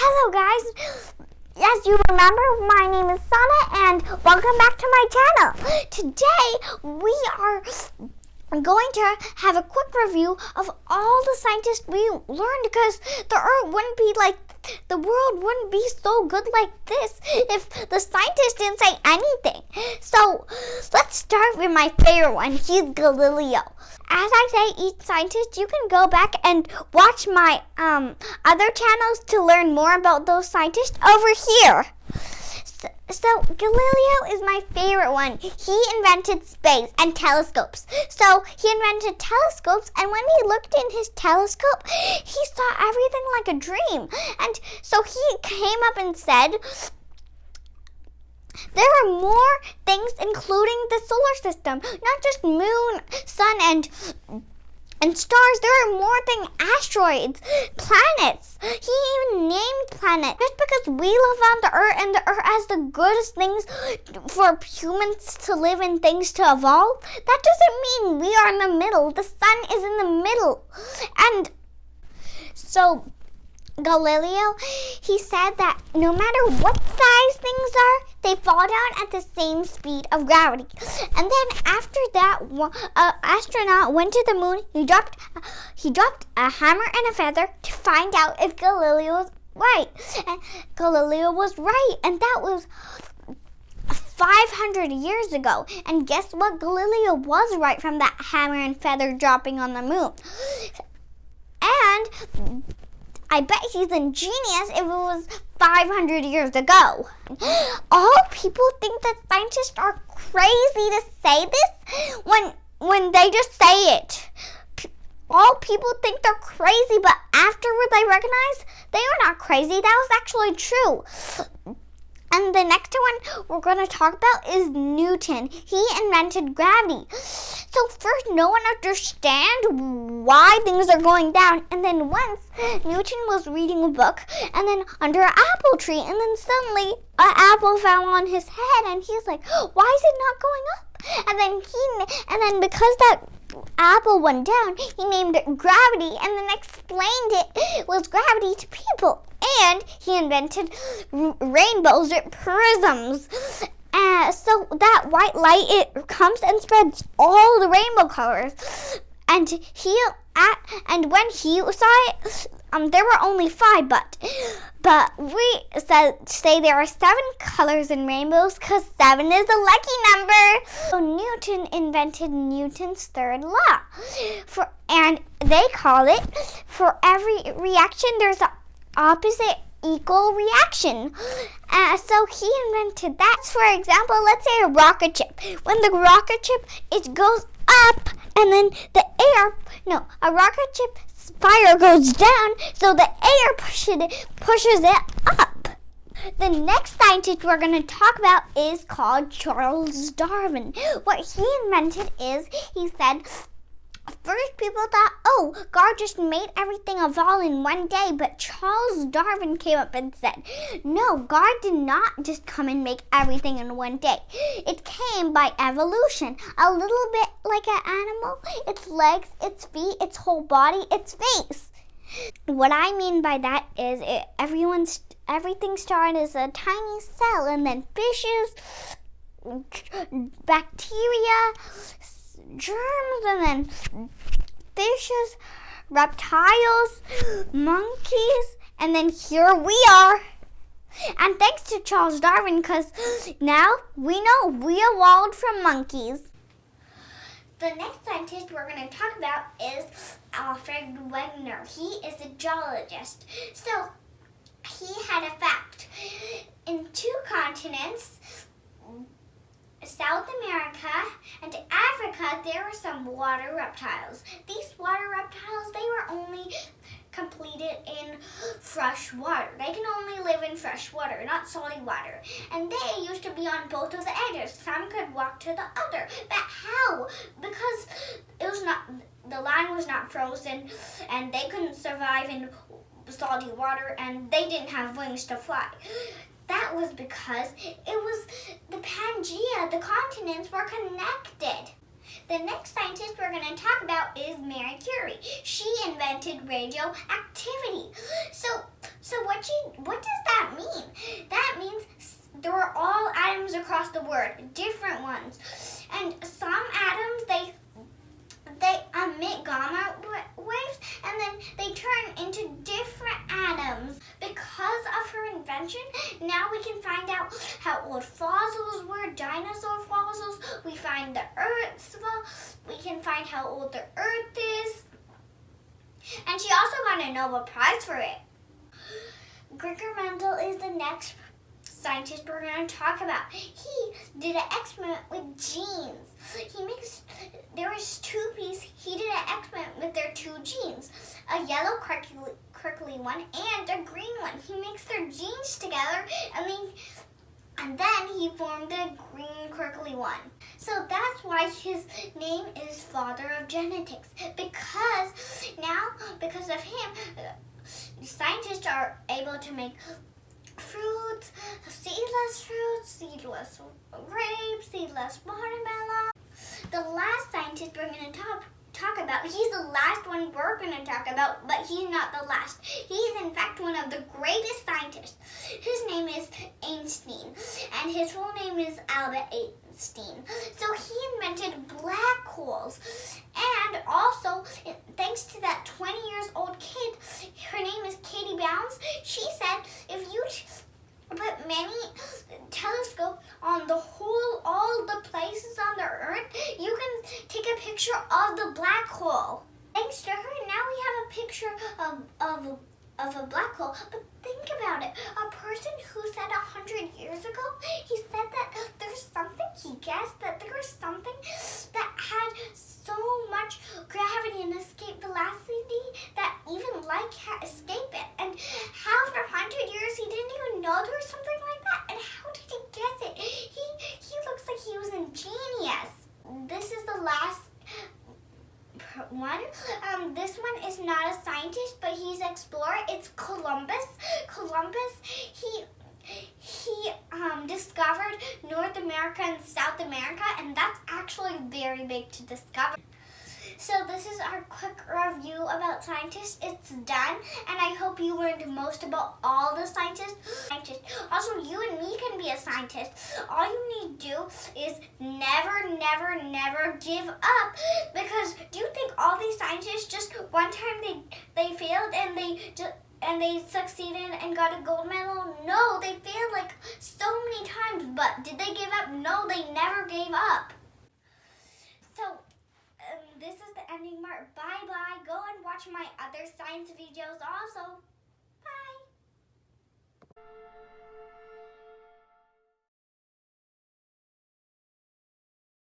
Hello guys! As you remember, my name is Sana and welcome back to my channel. Today we are going to have a quick review of all the scientists we learned, because the world wouldn't be so good like this if the scientists didn't say anything. So let's start with my favorite one. He's Galileo. As I say each scientist, you can go back and watch my other channels to learn more about those scientists over here. So Galileo is my favorite one. He invented space and telescopes. So he invented telescopes, and when he looked in his telescope, he saw everything like a dream. And so he came up and said, there are more things including the solar system, not just moon, sun, and stars. There are more things, asteroids, planets. He even named planets. Just because we live on the Earth and the Earth has the goodest things for humans to live and things to evolve, that doesn't mean we are in the middle. The sun is in the middle. And so Galileo, he said that no matter what size things are, they fall down at the same speed of gravity. And then after that, an astronaut went to the moon. He dropped a hammer and a feather to find out if Galileo was right. And Galileo was right, and that was 500 years ago. And guess what? Galileo was right from that hammer and feather dropping on the moon. And I bet he's a genius if it was 500 years ago. All people think that scientists are crazy to say this when they just say it. All people think they're crazy, but afterward they recognize they are not crazy. That was actually true. And the next one we're going to talk about is Newton. He invented gravity. So first, no one understands why things are going down. And then once, Newton was reading a book, and then under an apple tree, and then suddenly an apple fell on his head, and he's like, why is it not going up? And then because that apple went down, he named it gravity, and then explained it was gravity to people. And he invented rainbows with prisms. So that white light, it comes and spreads all the rainbow colors. And when he saw it, there were only 5, but we say there are 7 colors in rainbows because 7 is a lucky number. So Newton invented Newton's third law, and they call it, for every reaction there's an opposite equal reaction. So he invented that. For example, let's say a rocket ship. When the rocket ship, it goes up, and then a rocket ship's fire goes down, so the air pushes it up. The next scientist we're going to talk about is called Charles Darwin. What he invented is, he said, first people thought, God just made everything evolve in one day, but Charles Darwin came up and said, no, God did not just come and make everything in one day. It came by evolution, a little bit like an animal, its legs, its feet, its whole body, its face. What I mean by that is everything started as a tiny cell, and then fishes, bacteria, germs, and then fishes, reptiles, monkeys, and then here we are. And thanks to Charles Darwin, because now we know we evolved from monkeys. The next scientist we're going to talk about is Alfred Wegener. He is a geologist. So he had a fact. In 2 continents, South America and Africa, there are some water reptiles. These water reptiles, they were only completed in fresh water. They can only live in fresh water, not salty water. And they used to be on both of the edges. Some could walk to the other. But how? Because the land was not frozen, and they couldn't survive in salty water, and they didn't have wings to fly. That was because it was the Pangea. The continents were connected. The next scientist we're going to talk about is Curie. She invented radioactivity. So So what does that mean? That means there are all atoms across the world, different ones. And some atoms, they emit gamma waves, and then they turn into different atoms. Because of her invention, now we can find out how old fossils were, dinosaur fossils. We find the Earth's we can find how old the Earth is. And she also got a Nobel Prize for it. Gregor Mendel is the next scientist we're going to talk about. He did an experiment with genes. There was two bees. He did an experiment with their two genes, a yellow crickly one and a green one. He mixed their genes together, and then he formed the green crickly one. So that's why his name is Father of Genetics, because of him, scientists are able to make fruits, seedless grapes, seedless watermelon. The last scientist we're going to talk about, he's the last one we're going to talk about, but he's not the last. He's in fact one of the greatest scientists. His name is Einstein, and his full name is Albert Einstein. So he invented black holes, and also thanks to that 20 years old kid, her name is Katie Bounds, she said if you put many telescopes on all the places on the Earth, you can take a picture of the black hole. Thanks to her, now we have a picture of a black hole. But think about it. A person who said 100 years ago, he said that there's something, he guessed that there was something that had so much gravity and escape velocity that even light can't escape it. And after 100 years, he didn't even know there was something like that. And how did he guess it? He looks like he was a genius. This is the last one. This one is not a scientist, but he's an explorer. It's Columbus. He discovered North America and South America, and that's actually very big to discover. So this is our quick review about scientists. It's done, and I hope you learned most about all the scientists. Also, you and me can be a scientist. All you need to do is never, never, never give up. Because do you think all these scientists just one time they failed and they succeeded and got a gold medal? No, they failed like so many times. But did they give up? No, they never gave up. So this is the ending mark. Bye-bye. Go and watch my other science videos also.